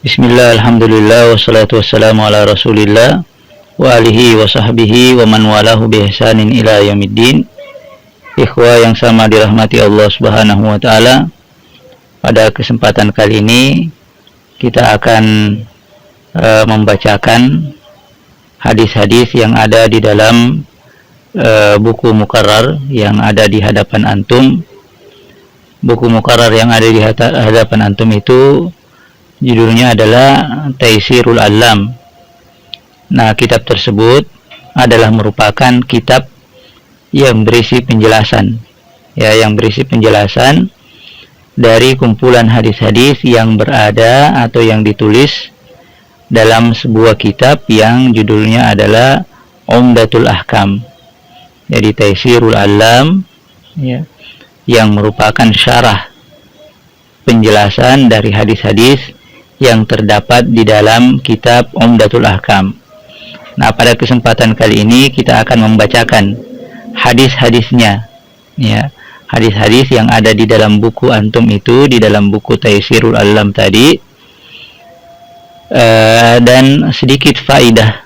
Bismillah, alhamdulillah, wassalatu wassalamu ala rasulillah wa alihi wa sahbihi wa man walahu bi ihsanin ila yaumiddin. Ikhwah yang sama dirahmati Allah subhanahu wa ta'ala, pada kesempatan kali ini kita akan membacakan hadis-hadis yang ada di dalam buku mukarrar yang ada di hadapan antum. Buku mukarrar yang ada di hadapan antum itu judulnya adalah Taisirul Alam. Nah, kitab tersebut adalah merupakan kitab yang berisi penjelasan, yang berisi penjelasan dari kumpulan hadis-hadis yang berada atau yang ditulis dalam sebuah kitab yang judulnya adalah Umdatul Ahkam. Jadi Taisirul Alam, yang merupakan syarah penjelasan dari hadis-hadis yang terdapat di dalam kitab Umdatul Ahkam. Nah, pada kesempatan kali ini kita akan membacakan hadis-hadisnya, hadis-hadis yang ada di dalam buku antum itu, di dalam buku Taisirul Alam tadi, dan sedikit faidah,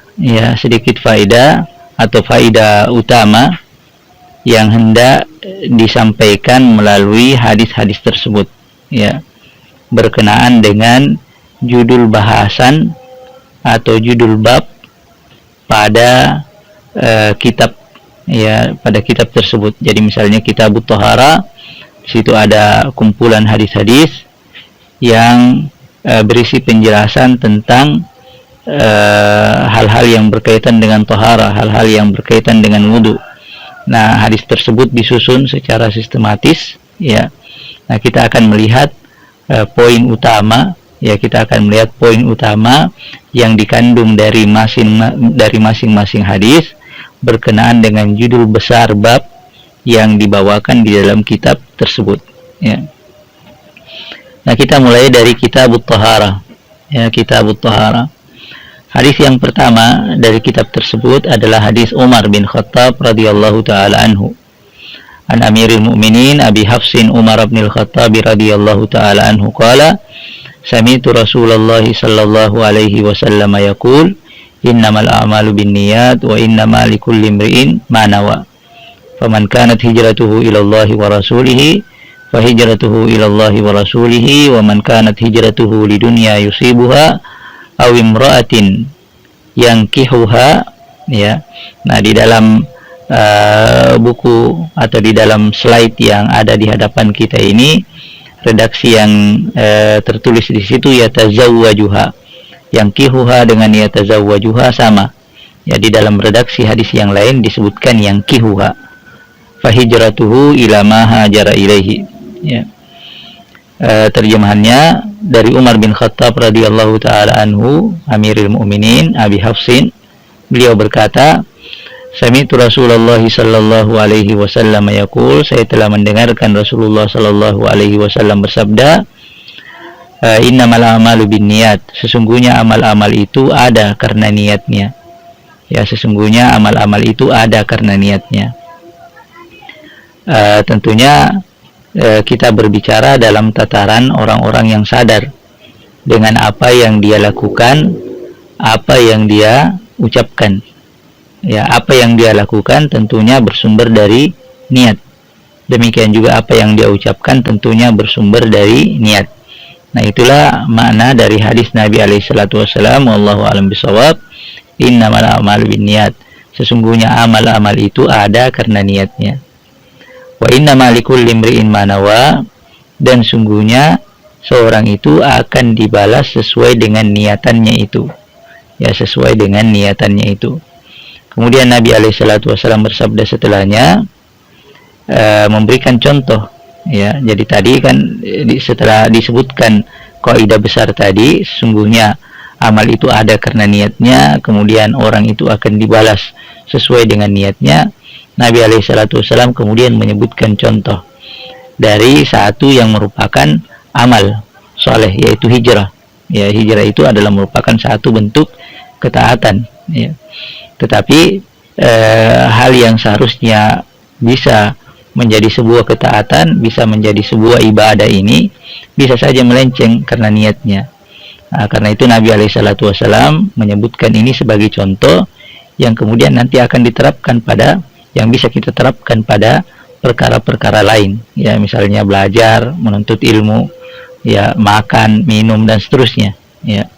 sedikit faidah atau faidah utama yang hendak disampaikan melalui hadis-hadis tersebut, berkenaan dengan judul bahasan atau judul bab pada kitab, pada kitab tersebut. Jadi misalnya Kitabut Thahara, situ ada kumpulan hadis-hadis yang berisi penjelasan tentang hal-hal yang berkaitan dengan thahara, hal-hal yang berkaitan dengan wudu. Nah, hadis tersebut disusun secara sistematis, Nah, kita akan melihat poin utama, kita akan melihat poin utama yang dikandung dari masing-masing hadis berkenaan dengan judul besar bab yang dibawakan di dalam kitab tersebut. Nah, kita mulai dari Kitabut Thahara. Kitabut Thahara. Hadis yang pertama dari kitab tersebut adalah hadis Umar bin Khattab radhiyallahu taala anhu. An Amiril Mu'minin Abi Hafsin Umar bin Khattab radhiyallahu taala anhu qala sami'tu Rasulullah sallallahu alaihi wasallam yaqul innamal a'malu binniyat wa innamal likulli imri'in ma nawa. Faman kanat hijratuhu ila Allah wa rasulih fa hijratuhu ila Allah wa rasulih wa man kanat hijratuhu lidunya yusibuha aw imra'atin yankihuha. Nah, di dalam buku atau di dalam slide yang ada di hadapan kita ini, redaksi yang tertulis di situ yatazawwajuha, yankihuha dengan yatazawwajuha sama. Di dalam redaksi hadis yang lain disebutkan yankihuha. Fahijratuhu ila ma hajara ilaihi. Terjemahannya dari Umar bin Khattab radhiyallahu taala anhu, Amirul Mukminin Abi Hafsin, beliau berkata, sami'tu Rasulullah sallallahu alaihi wasallam yaqul, saya telah mendengarkan Rasulullah sallallahu alaihi wasallam bersabda, innamal a'malu binniyat, sesungguhnya amal-amal itu ada karena niatnya. Sesungguhnya amal-amal itu ada karena niatnya. Tentunya kita berbicara dalam tataran orang-orang yang sadar dengan apa yang dia lakukan, apa yang dia ucapkan. Apa yang dia lakukan tentunya bersumber dari niat. Demikian juga apa yang dia ucapkan tentunya bersumber dari niat. Nah, itulah makna dari hadis Nabi alaihi salatu wasallam, wallahu a'lam bishawab, innamal a'malu binniyat, sesungguhnya amal-amal itu ada karena niatnya. Wa innamal likulli imri'in ma nawa, dan sungguhnya seorang itu akan dibalas sesuai dengan niatannya itu. Sesuai dengan niatannya itu. Kemudian Nabi alaihi salatu wasallam bersabda setelahnya, memberikan contoh. Jadi tadi kan setelah disebutkan kaidah besar tadi, sesungguhnya amal itu ada karena niatnya, kemudian orang itu akan dibalas sesuai dengan niatnya. Nabi alaihi salatu wasallam kemudian menyebutkan contoh dari satu yang merupakan amal soleh, yaitu hijrah. Hijrah itu adalah merupakan satu bentuk ketaatan. Tetapi hal yang seharusnya bisa menjadi sebuah ketaatan, bisa menjadi sebuah ibadah ini bisa saja melenceng karena niatnya. Nah, karena itu Nabi SAW menyebutkan ini sebagai contoh yang kemudian nanti akan diterapkan pada, yang bisa kita terapkan pada perkara-perkara lain, ya misalnya belajar, menuntut ilmu, ya makan, minum dan seterusnya. Ya,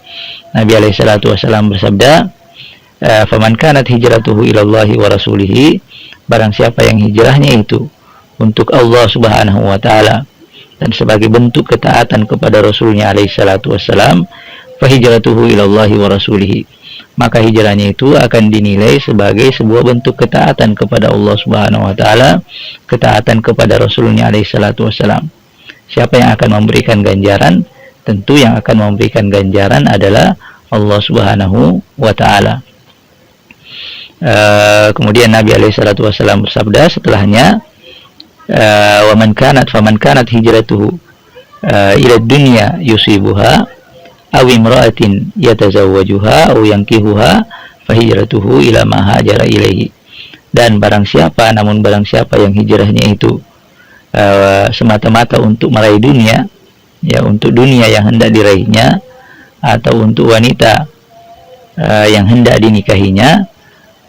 Nabi SAW bersabda, "Faman kanat hijratuhu ilallahi wa rasulihi," barang siapa yang hijrahnya itu untuk Allah Subhanahu wa taala dan sebagai bentuk ketaatan kepada Rasulnya SAW, fa hijratuhu ilallahi wa rasulihi, maka hijrahnya itu akan dinilai sebagai sebuah bentuk ketaatan kepada Allah Subhanahu wa taala, ketaatan kepada Rasulnya SAW. Siapa yang akan memberikan ganjaran? Tentu yang akan memberikan ganjaran adalah Allah Subhanahu wa taala. Kemudian Nabi SAW bersabda setelahnya, faman kanat hijratuhu ila dunya yusibuha aw imra'atin yatazawwajuha aw yankihuha fa hijratuhu ila ma hajara ilaihi. Dan barang siapa yang hijrahnya itu semata-mata untuk meraih dunia, ya untuk dunia yang hendak diraihnya, atau untuk wanita yang hendak dinikahinya,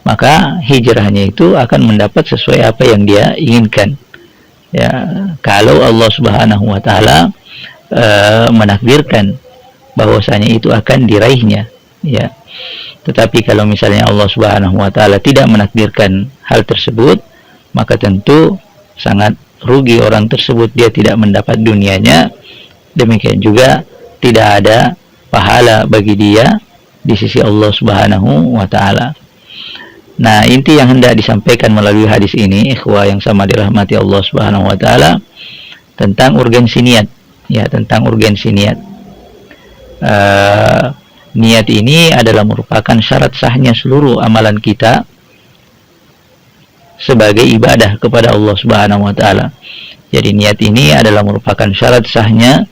maka hijrahnya itu akan mendapat sesuai apa yang dia inginkan. Ya, kalau Allah Subhanahu wa taala menakdirkan bahwasanya itu akan diraihnya, ya. Tetapi kalau misalnya Allah Subhanahu wa taala tidak menakdirkan hal tersebut, maka tentu sangat rugi orang tersebut, dia tidak mendapat dunianya, demikian juga tidak ada pahala bagi dia di sisi Allah Subhanahu wa taala. Nah, inti yang hendak disampaikan melalui hadis ini, ikhwah yang sama dirahmati Allah Subhanahu wa taala, tentang urgensi niat, ya, tentang urgensi niat. Niat ini adalah merupakan syarat sahnya seluruh amalan kita sebagai ibadah kepada Allah Subhanahu wa taala. Jadi niat ini adalah merupakan syarat sahnya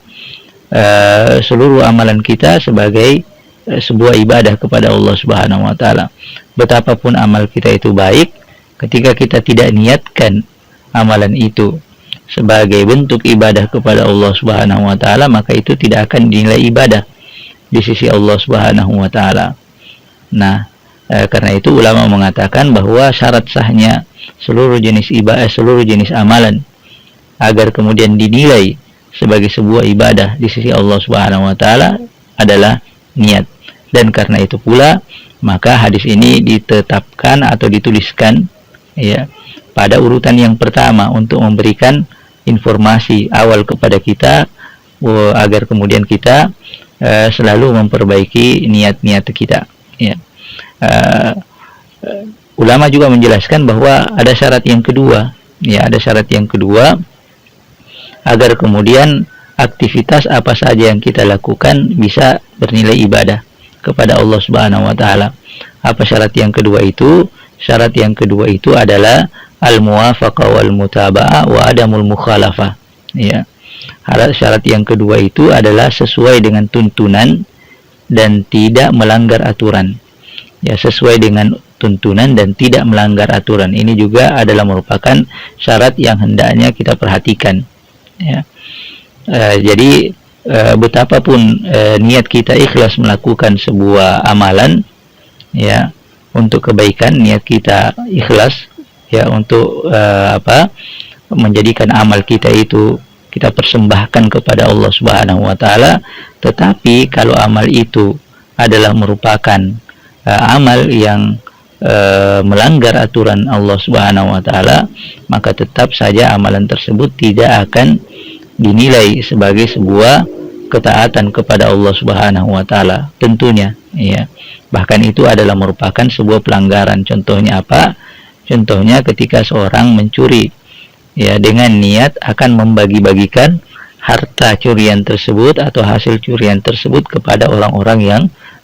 seluruh amalan kita sebagai sebuah ibadah kepada Allah Subhanahu wa taala. Betapapun amal kita itu baik, ketika kita tidak niatkan amalan itu sebagai bentuk ibadah kepada Allah Subhanahu wa taala, maka itu tidak akan dinilai ibadah di sisi Allah Subhanahu wa taala. Nah, karena itu ulama mengatakan bahwa syarat sahnya seluruh jenis ibadah, seluruh jenis amalan agar kemudian dinilai sebagai sebuah ibadah di sisi Allah Subhanahu wa taala adalah niat. Dan karena itu pula maka hadis ini ditetapkan atau dituliskan, ya, pada urutan yang pertama untuk memberikan informasi awal kepada kita agar kemudian kita selalu memperbaiki niat-niat kita, ya. Ulama juga menjelaskan bahwa ada syarat yang kedua, ya, ada syarat yang kedua agar kemudian aktivitas apa saja yang kita lakukan bisa bernilai ibadah kepada Allah Subhanahu wa taala. Apa syarat yang kedua itu? Syarat yang kedua itu adalah al-muwafaqah wal mutaba'ah wa adamul mukhalafah, ya. Syarat yang kedua itu adalah sesuai dengan tuntunan dan tidak melanggar aturan. Ya, sesuai dengan tuntunan dan tidak melanggar aturan. Ini juga adalah merupakan syarat yang hendaknya kita perhatikan, ya. Jadi betapapun niat kita ikhlas melakukan sebuah amalan, ya, untuk kebaikan, niat kita ikhlas, ya, untuk menjadikan amal kita itu kita persembahkan kepada Allah Subhanahu wa taala. Tetapi kalau amal itu adalah merupakan amal yang melanggar aturan Allah Subhanahu wa taala, maka tetap saja amalan tersebut tidak akan dinilai sebagai sebuah ketaatan kepada Allah Subhanahu wa taala tentunya, ya. Bahkan itu adalah merupakan sebuah pelanggaran. Contohnya apa? Contohnya ketika seorang mencuri, ya, dengan niat akan membagi-bagikan harta curian tersebut atau hasil curian tersebut kepada orang-orang yang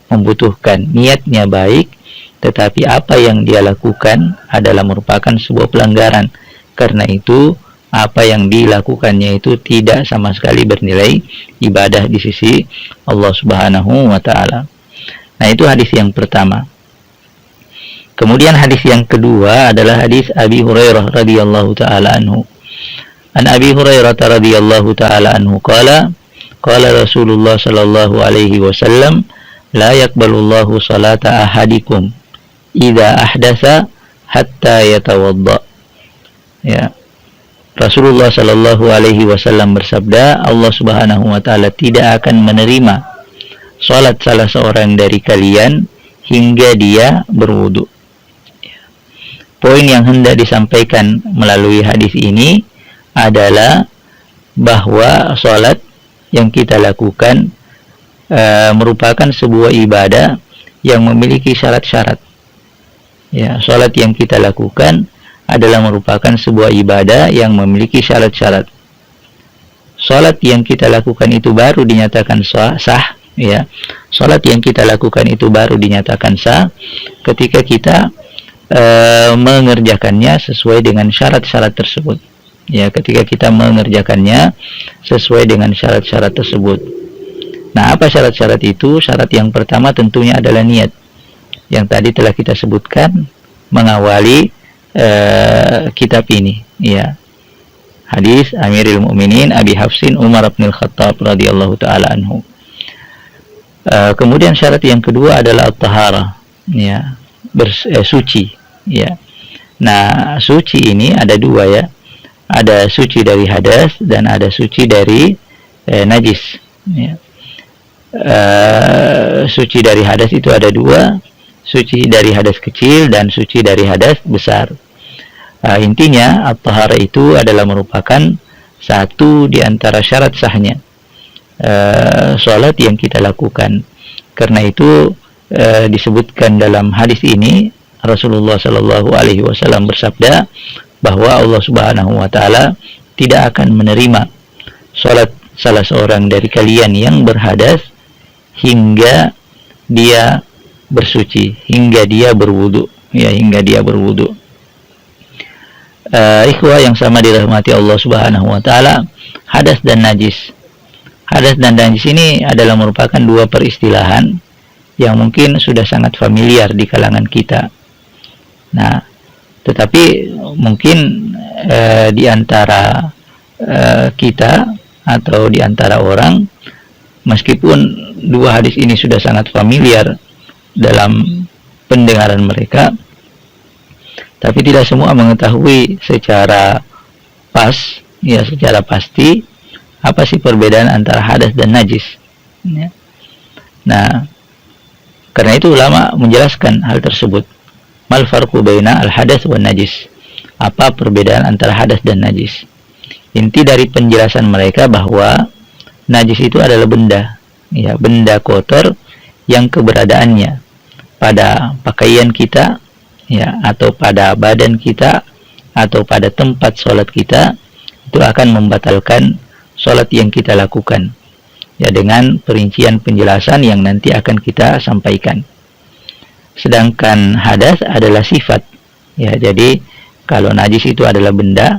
membutuhkan. Niatnya baik, tetapi apa yang dia lakukan adalah merupakan sebuah pelanggaran. Karena itu apa yang dilakukannya itu tidak sama sekali bernilai ibadah di sisi Allah Subhanahu wa taala. Nah, itu hadis yang pertama. Kemudian hadis yang kedua adalah hadis Abi Hurairah radhiyallahu taala anhu. An Abi Hurairah radhiyallahu taala anhu qala Qala Rasulullah sallallahu alaihi wasallam, la yaqbalullahu salata ahadikum idza ahdatsa hatta yatawadda. Ya. Rasulullah sallallahu alaihi wasallam bersabda, Allah Subhanahu wa taala tidak akan menerima salat salah seorang dari kalian hingga dia berwudu. Poin yang hendak disampaikan melalui hadis ini adalah bahwa salat yang kita lakukan merupakan sebuah ibadah yang memiliki syarat-syarat. Ya, salat yang kita lakukan adalah merupakan sebuah ibadah yang memiliki syarat-syarat. Salat yang kita lakukan itu baru dinyatakan sah, ya. Salat yang kita lakukan itu baru dinyatakan sah ketika kita mengerjakannya sesuai dengan syarat-syarat tersebut. Ya, ketika kita mengerjakannya sesuai dengan syarat-syarat tersebut. Nah, apa syarat-syarat itu? Syarat yang pertama tentunya adalah niat, yang tadi telah kita sebutkan mengawali kitab ini. Ya, hadis Amirul Mukminin Abi Hafsin Umar bin Khattab radhiyallahu taala anhu. Kemudian syarat yang kedua adalah at-taharah, ya, suci. Ya, nah suci ini ada dua, ya. Ada suci dari hadas dan ada suci dari najis. Ya. Suci dari hadas itu ada dua, suci dari hadas kecil dan suci dari hadas besar. Intinya at-taharah itu adalah merupakan satu di antara syarat sahnya salat yang kita lakukan. Karena itu disebutkan dalam hadis ini Rasulullah Shallallahu Alaihi Wasallam bersabda bahwa Allah Subhanahu Wa Taala tidak akan menerima salat salah seorang dari kalian yang berhadas hingga dia bersuci, hingga dia berwudu, ya, hingga dia berwudu. Ikhwah yang sama dirahmati Allah Subhanahu Wa Taala, hadas dan najis. Hadas dan najis ini adalah merupakan dua peristilahan yang mungkin sudah sangat familiar di kalangan kita. Nah, tetapi mungkin di antara kita atau di antara orang, meskipun dua hadis ini sudah sangat familiar dalam pendengaran mereka, tapi tidak semua mengetahui secara pas, ya, secara pasti apa sih perbedaan antara hadas dan najis. Ya. Nah, karena itu ulama menjelaskan hal tersebut. Mal farqu baina al-hadas wan najis. Apa perbedaan antara hadas dan najis? Inti dari penjelasan mereka bahwa najis itu adalah benda, ya, benda kotor yang keberadaannya pada pakaian kita, ya, atau pada badan kita atau pada tempat sholat kita, itu akan membatalkan sholat yang kita lakukan, ya, dengan perincian penjelasan yang nanti akan kita sampaikan. Sedangkan hadas adalah sifat, ya. Jadi kalau najis itu adalah benda,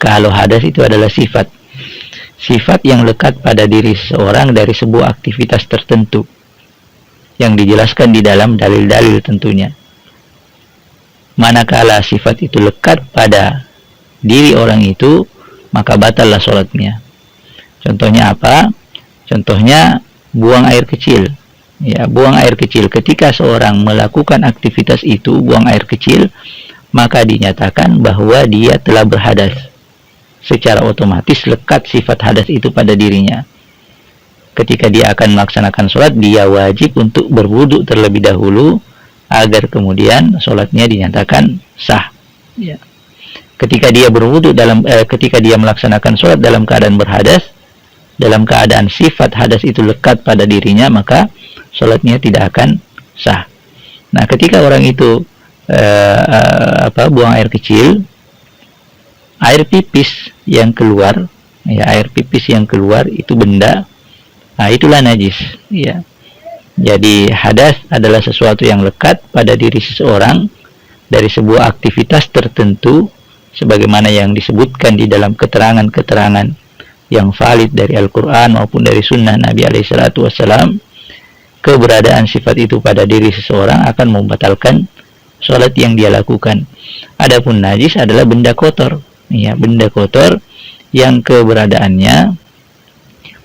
kalau hadas itu adalah sifat. Sifat yang lekat pada diri seseorang dari sebuah aktivitas tertentu yang dijelaskan di dalam dalil-dalil tentunya. Manakala sifat itu lekat pada diri orang itu, maka batallah sholatnya. Contohnya apa? Contohnya buang air kecil. Ya, buang air kecil. Ketika seorang melakukan aktivitas itu, buang air kecil, maka dinyatakan bahwa dia telah berhadas. Secara otomatis lekat sifat hadas itu pada dirinya. Ketika dia akan melaksanakan sholat, dia wajib untuk berwudu terlebih dahulu agar kemudian sholatnya dinyatakan sah. Ya. Ketika dia berwudu ketika dia melaksanakan sholat dalam keadaan berhadas, dalam keadaan sifat hadas itu lekat pada dirinya, maka sholatnya tidak akan sah. Nah, ketika orang itu buang air kecil, air pipis yang keluar, ya, air pipis yang keluar itu benda, nah itulah najis, ya. Jadi hadas adalah sesuatu yang lekat pada diri seseorang dari sebuah aktivitas tertentu, sebagaimana yang disebutkan di dalam keterangan-keterangan yang valid dari Al-Quran maupun dari Sunnah Nabi SAW. Keberadaan sifat itu pada diri seseorang akan membatalkan sholat yang dia lakukan. Adapun najis adalah benda kotor, ya, benda kotor yang keberadaannya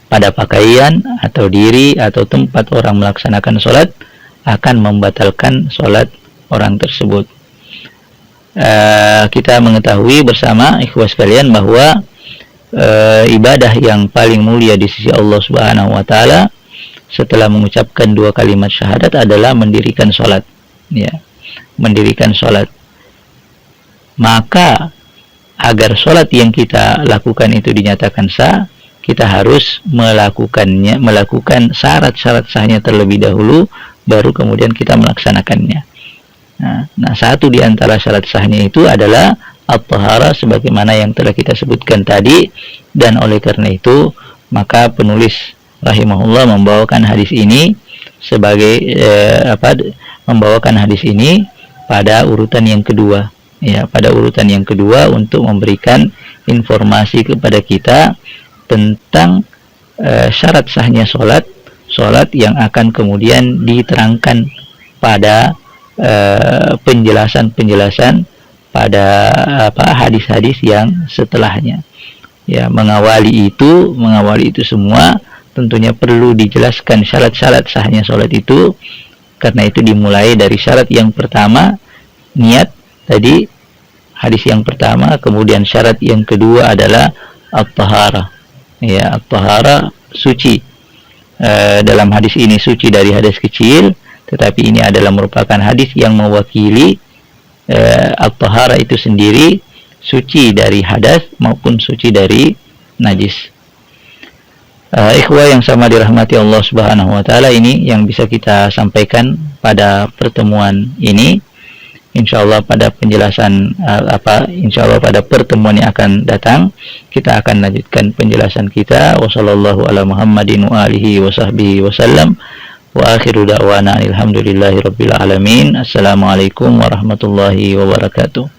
pada pakaian atau diri atau tempat orang melaksanakan sholat akan membatalkan sholat orang tersebut. Kita mengetahui bersama ikhwas sekalian bahwa ibadah yang paling mulia di sisi Allah Subhanahu wa taala setelah mengucapkan 2 kalimat syahadat adalah mendirikan sholat, ya, mendirikan sholat. Maka agar sholat yang kita lakukan itu dinyatakan sah, kita harus melakukan syarat-syarat sahnya terlebih dahulu, baru kemudian kita melaksanakannya. Nah, satu di antara syarat sahnya itu adalah at-taharah sebagaimana yang telah kita sebutkan tadi, dan oleh karena itu maka penulis rahimahullah membawakan hadis ini sebagai membawakan hadis ini pada urutan yang kedua, ya, pada urutan yang kedua untuk memberikan informasi kepada kita tentang syarat sahnya sholat yang akan kemudian diterangkan pada penjelasan pada hadis-hadis yang setelahnya. Ya, mengawali itu semua tentunya perlu dijelaskan syarat-syarat sahnya sholat itu, karena itu dimulai dari syarat yang pertama, niat tadi, hadis yang pertama, kemudian syarat yang kedua adalah at-taharah, ya, at-taharah, suci. Dalam hadis ini suci dari hadas kecil, tetapi ini adalah merupakan hadis yang mewakili at-taharah itu sendiri, suci dari hadas maupun suci dari najis. Ikhwah yang sama dirahmati Allah Subhanahu wa taala, ini yang bisa kita sampaikan pada pertemuan ini. Insyaallah pada penjelasan insyaallah pada pertemuan yang akan datang kita akan lanjutkan penjelasan kita. Wassallallahu ala Muhammadin wa alihi wa sahbihi wasallam. Wa akhiru da'wana alhamdulillahi rabbil alamin. Assalamualaikum warahmatullahi wabarakatuh.